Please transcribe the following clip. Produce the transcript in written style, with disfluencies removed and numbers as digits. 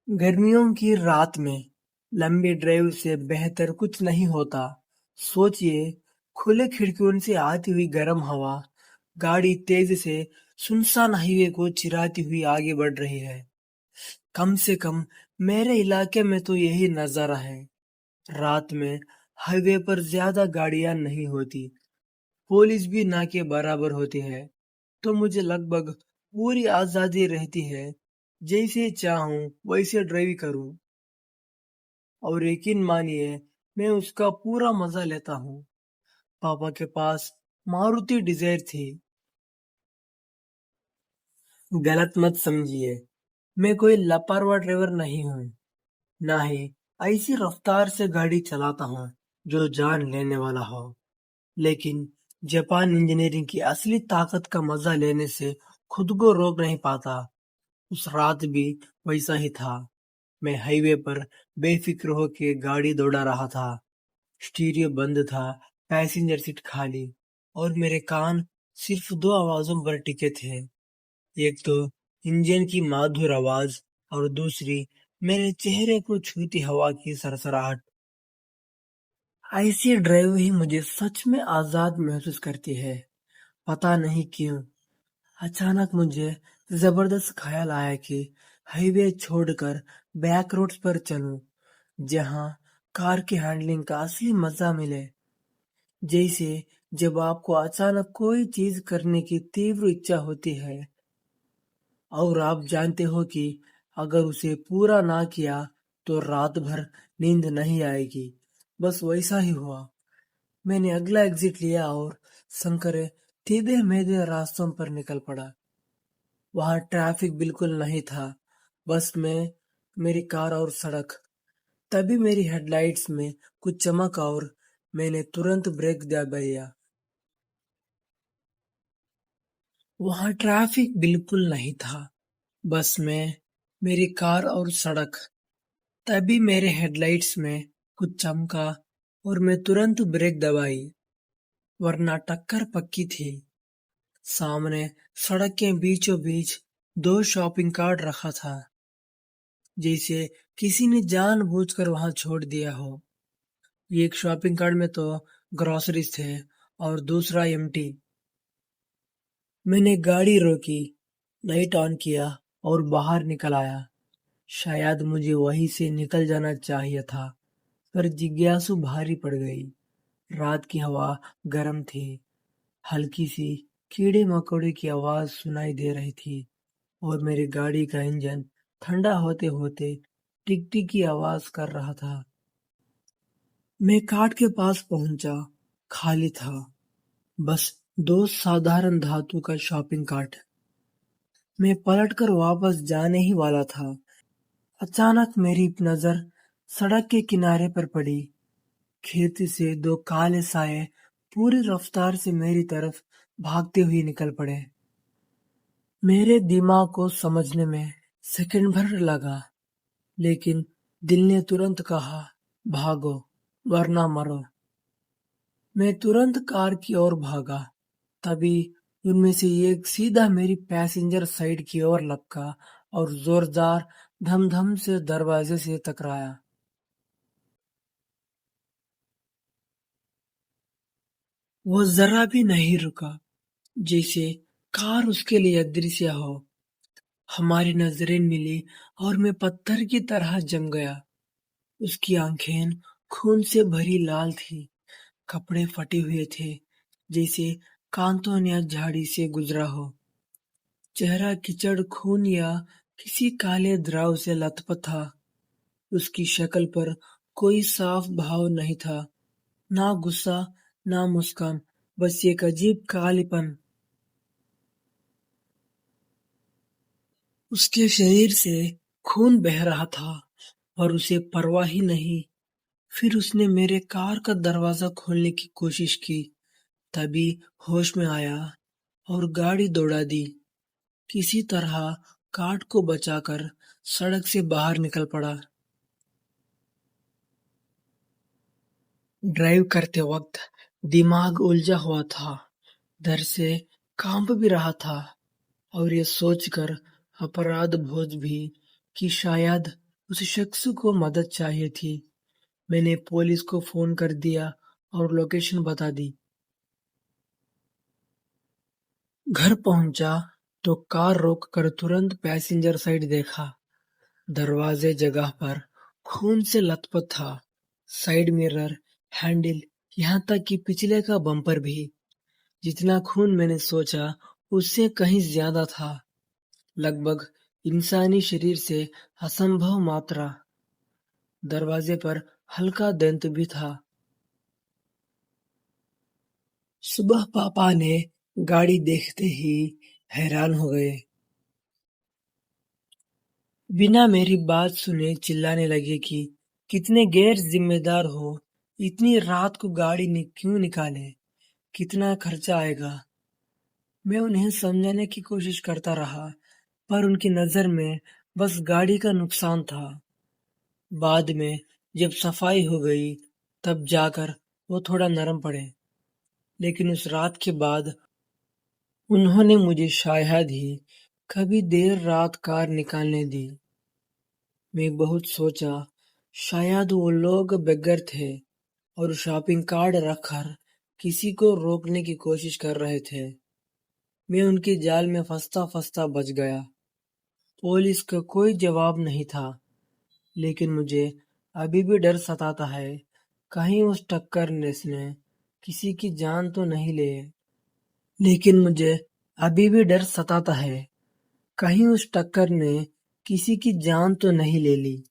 गर्मियों की रात में लंबी ड्राइव से बेहतर कुछ नहीं होता। सोचिए, खुले खिड़कियों से आती हुई गर्म हवा, गाड़ी तेज से सुनसान हाईवे को चिराती हुई आगे बढ़ रही है। कम से कम मेरे इलाके में तो यही नजारा है। रात में हाईवे पर ज्यादा गाड़ियां नहीं होती, पुलिस भी ना के बराबर होती है, तो मुझे लगभग पूरी आजादी रहती है। जैसे चाहूं वैसे ड्राइव करूं, और यकीन मानिए, मैं उसका पूरा मजा लेता हूँ। पापा के पास मारुति डिजायर थी। गलत मत समझिए, मैं कोई लापरवाह ड्राइवर नहीं हूँ। ना ही ऐसी रफ्तार से गाड़ी चलाता हूँ जो जान लेने वाला हो। लेकिन जापान इंजीनियरिंग की असली ताकत का मजा लेने से खुद को रोक नहीं पाता। उस रात भी वैसा ही था। मैं हाईवे पर बेफिक्र होके गाड़ी दौड़ा रहा था। स्टीरियो बंद था, पैसेंजर सीट खाली, और मेरे कान सिर्फ दो आवाजों पर टिके थे। एक तो इंजन की मधुर आवाज, और दूसरी मेरे चेहरे को छूती हवा की सरसराहट। ऐसी ड्राइव ही मुझे सच में आजाद महसूस करती है। पता नहीं क्यों, अचानक मुझे जबरदस्त ख्याल आया कि हाईवे छोड़कर बैक रोड्स पर चलूं, जहां कार की हैंडलिंग का असली मजा मिले। जैसे जब आपको अचानक कोई चीज करने की तीव्र इच्छा होती है, और आप जानते हो कि अगर उसे पूरा ना किया तो रात भर नींद नहीं आएगी। बस वैसा ही हुआ। मैंने अगला एग्जिट लिया और संकरे सीधे मेरे रास्तों पर निकल पड़ा। वहां ट्रैफिक बिल्कुल नहीं था, बस मैं, मेरी कार और सड़क। तभी मेरी हेडलाइट्स में कुछ चमक, और मैंने तुरंत ब्रेक दबाया। वहां ट्रैफिक बिल्कुल नहीं था, बस मैं, मेरी कार और सड़क। तभी मेरे हेडलाइट्स में कुछ चमका, और मैं तुरंत ब्रेक दबाई, वरना टक्कर पक्की थी। सामने सड़क के बीचों बीच दो शॉपिंग कार्ट रखा था, जैसे किसी ने जानबूझकर वहां छोड़ दिया हो। एक शॉपिंग कार्ट में तो ग्रोसरीज थे, और दूसरा एम्प्टी। मैंने गाड़ी रोकी, लाइट ऑन किया, और बाहर निकल आया। शायद मुझे वहीं से निकल जाना चाहिए था, पर जिज्ञासु भारी पड़ गई। रात की हवा गर्म थी, हल्की सी कीड़े मकोड़े की आवाज सुनाई दे रही थी, और मेरी गाड़ी का इंजन ठंडा होते होते टिक टिक की आवाज कर रहा था। मैं काट के पास पहुंचा। खाली था, बस दो साधारण धातु का शॉपिंग कार्ट। मैं पलटकर वापस जाने ही वाला था। अचानक मेरी नजर सड़क के किनारे पर पड़ी। खिड़की से दो काले साए पूरी रफ्तार से मेरी तरफ भागते हुए निकल पड़े। मेरे दिमाग को समझने में सेकंड भर लगा, लेकिन दिल ने तुरंत कहा, भागो वरना मरो। मैं तुरंत कार की ओर भागा। तभी उनमें से एक सीधा मेरी पैसेंजर साइड की ओर लपका, और जोरदार धम धम से दरवाजे से टकराया। वो जरा भी नहीं रुका, जैसे कार उसके लिए अदृश्य हो। हमारी नजरें मिली, और मैं पत्थर की तरह जम गया। उसकी आंखें खून से भरी लाल थी, कपड़े फटे हुए थे, जैसे कांतों ने झाड़ी से गुजरा हो। चेहरा कीचड़, खून या किसी काले द्रव से लथपथ था। उसकी शक्ल पर कोई साफ भाव नहीं था, ना गुस्सा, ना मुस्कान, बस एक अजीब कालीपन। उसके शरीर से खून बह रहा था, और उसे परवाह ही नहीं। फिर उसने मेरे कार का दरवाजा खोलने की कोशिश की। तभी होश में आया, और गाड़ी दौड़ा दी। किसी तरह कार्ट को बचाकर सड़क से बाहर निकल पड़ा। ड्राइव करते वक्त दिमाग उलझा हुआ था, डर से कांप भी रहा था, और ये सोचकर अपराध बोध भी कि शायद اس شخص کو مدد چاہیے تھی۔ میں نے پولیس کو فون کر دیا اور لوکیشن بتا دی۔ گھر پہنچا تو کار روک کر ترنت پیسنجر سائڈ دیکھا۔ دروازے جگہ پر خون سے لت پت تھا، سائیڈ مرر، ہینڈل، یہاں تک کہ پچھلے کا بمپر بھی۔ جتنا خون میں نے سوچا اس سے کہیں زیادہ تھا، لگ بھگ انسانی شریر سے اسمبھو ماترا۔ دروازے پر ہلکا دنت بھی تھا۔ صبح پاپا نے گاڑی دیکھتے ہی حیران ہو گئے۔ بنا میری بات سنے چلانے لگے کہ کتنے غیر ذمہ دار ہو، اتنی رات کو گاڑی کیوں نکالے، کتنا خرچہ آئے گا۔ میں انہیں سمجھانے کی کوشش کرتا رہا، پر ان کی نظر میں بس گاڑی کا نقصان تھا۔ بعد میں جب صفائی ہو گئی تب جا کر وہ تھوڑا نرم پڑے، لیکن اس رات کے بعد انہوں نے مجھے شاید ہی کبھی دیر رات کار نکالنے دی۔ میں بہت سوچا، شاید وہ لوگ بغیر تھے اور شاپنگ کارٹ رکھ کر کسی کو روکنے کی کوشش کر رہے تھے۔ میں ان کے جال میں پھنستا بچ گیا۔ پولیس کا کوئی جواب نہیں تھا، لیکن مجھے ابھی بھی ڈر ستاتا ہے، کہیں اس ٹکر نے کسی کی جان تو نہیں لے۔ لیکن مجھے ابھی بھی ڈر ستاتا ہے، کہیں اس ٹکر نے کسی کی جان تو نہیں لے لی۔